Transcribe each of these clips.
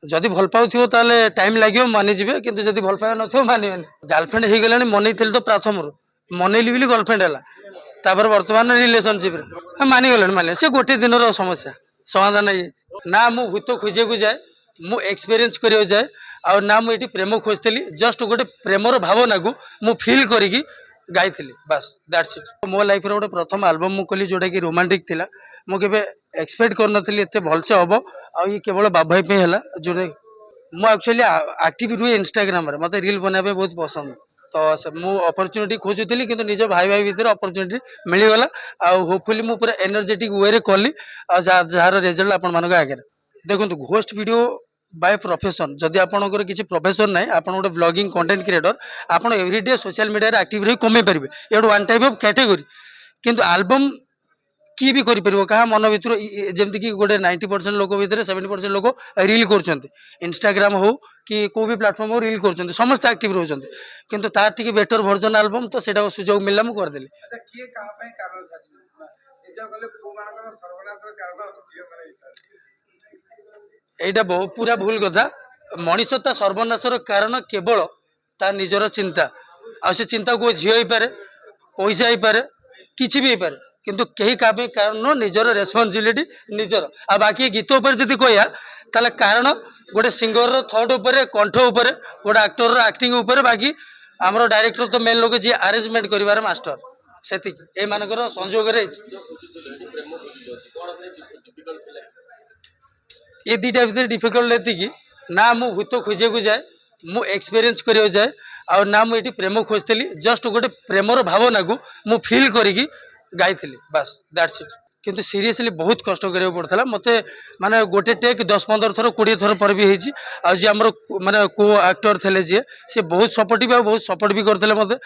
जदि भल पाऊ ताले टाइम लगे मानिजे कि जदि भल पाए न माने गर्लफ्रेंड हो गला मन तो प्रथम मनइली बोली गर्लफ्रेंड है बर्तमान रिलेशनशिप मानिगले माने से गोटे दिन समस्या समाधान है ना मु भूत खोजे को जाए मु एक्सपीरियंस करियो जाए और ना मुझे प्रेम खोजली जस्ट गोटे प्रेमर भावना को मु फील करी गाई बस दैट्स इट मो लाइफ रे गोटे प्रथम एल्बम मु कली जोटा कि रोमांटिक थिला मु केबे एक्सपेक्ट करनथली एते भलसे हबो आ ये केवल बाबू भाई पे हला जोटे मु एक्चुअली एक्टिव रुए इंस्टाग्राम रे मते रील बनाबे बहुत पसंद तो मु अपॉर्चुनिटी खोजुली कि निज भाई भाई भितर अपॉर्चुनिटी मिलगला आ होपफुली मु पूरा एनर्जेटिक वे रे कली आ जार रिजल्ट आपण मानक आगे देखो घोस्ट वीडियो बाय प्रोफेशन जदि आपंकर किसी प्रोफेशन ना आप गोटे व्लॉगिंग कंटेंट क्रिएटर आप एवरीडे सोशल मीडिया एक्टिव रही कमे पारे ये वन टाइप ऑफ कैटेगरी किंतु एल्बम किए भी कर क्या मन भर जमती कि गोटे 90% लोक भितर 70% लोक रील कर इंस्टाग्राम हो कि को भी प्लाटफर्म हो रील कर समस्त एक्टिव रोचंत किंतु तार टी बेटर वर्जन एल्बम तो सेटा सुजोग मिलला मु करदेली एटा बहुत पूरा भूल कथा मनीष ता सर्वनाशर कारण केवल ता निजर चिंता आ से चिंता को झील हो पारे पैसा हो पारे किसी भी हो पारे किंतु कहीं का कारण निजर रेस्पॉन्सिबिलिटी निजर आ बाकी गीत उपर जदि कहया ताले कारण गोटे सिंगर थॉट उपर कंठ उपर गोटे एक्टर एक्टिंग उपर बाकी आमर डायरेक्टर तो मेन लोग जी अरेंजमेंट करिवार मास्टर सेति ए मानकर संयोग रे ये दुटा भर डिफिकल्ट ये ना मु भूत खोजे को जाए मु एक्सपीरियंस करियो जाए और ना मुझे प्रेम खोजली जस्ट गोटे प्रेमर भावना को मु फील करी गाई बस दैट्स इट किंतु सीरियसली बहुत कष्ट करिया पड़ता मते माने गोटे टेक 10-15 थर 20 थर पर भी होती आमर माने को एक्टर थे जी सी बहुत सपोर्टिव आ बहुत सपोर्ट भी करते मते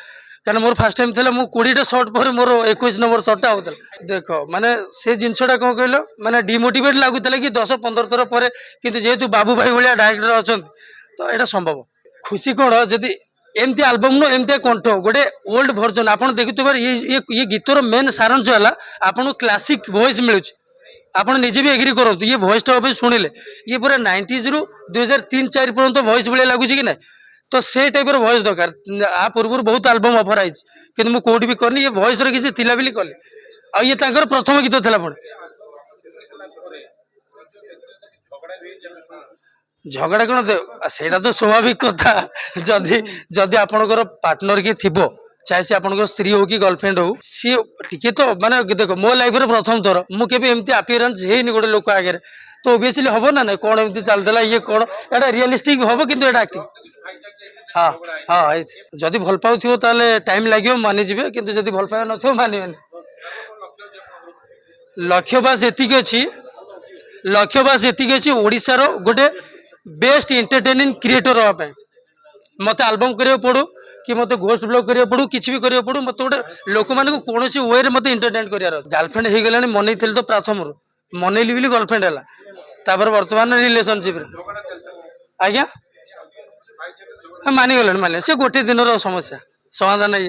क्या मोर फास्ट टाइम था मुझे 20टा शॉट पर मोर 21 नंबर शॉटा होता देख माने से जिनसा कौन कहल माने डिमोटिवेट लगुला कि 10-15 थर पर किंतु जेहेतु बाबू भाई भाया डायरेक्टर अच्छा तो यहाँ संभव खुशी कौन जदि एमती एल्बम नो एमती कंठ गोटे ओल्ड भर्जन आप देखुवर ये गीतर मेन सारांश है आपन क्लासिक वॉइस मिलूँ आप निजे भी एग्री करूँ ये वॉइस टा अभी शुणिले ये पूरा 90s रु 2003-4 पर्यंत वॉइस भाई लगुच कि ना तो से टाइप वॉइस दरकार आ पूर्व बहुत एल्बम ऑफर आई कि मुझे कौटी भी करनी ये वॉइस किसी थिला बोली कले आ ये प्रथम गीत था पुणी झगड़ा कौन से तो स्वाभाविक कथा जदि जदि आपणकर पार्टनर किए थी चाहे सी आपंकर स्त्री हो कि गर्लफ्रेंड हो सी टी तो माने देखो मो लाइफ रे प्रथम थर मुझे एमती अपीयरेंस है गोटे लोक आगे तो ओबियसली हम ना ना कौन एमती चलता ये कौन एटा रियलिस्टिक हम कि एक्टिंग हाँ हाँ जदि भल पाऊ ताले टाइम लगे मानिजे कि जदि भल पाए न माने लक्ष्य बास एतिक अच्छी लक्ष्य बास एतिक अच्छी ओडिशार गोटे बेस्ट एंटरटेनिंग क्रिएटर हाँपाई मत एल्बम करिया पड़ू कि मत घोस्ट ब्लॉग करिया पड़ू किसी भी करिया पड़ू मत गोटे लोक मान कौन वे मत एंटरटेन करार गर्लफ्रेंड हो गला मन तो प्रथम मनइली बोली गर्लफ्रेंड है बर्तमान रिलेशनशिप आज्ञा मानिगले माने से गोटे दिन समस्या समाधान है।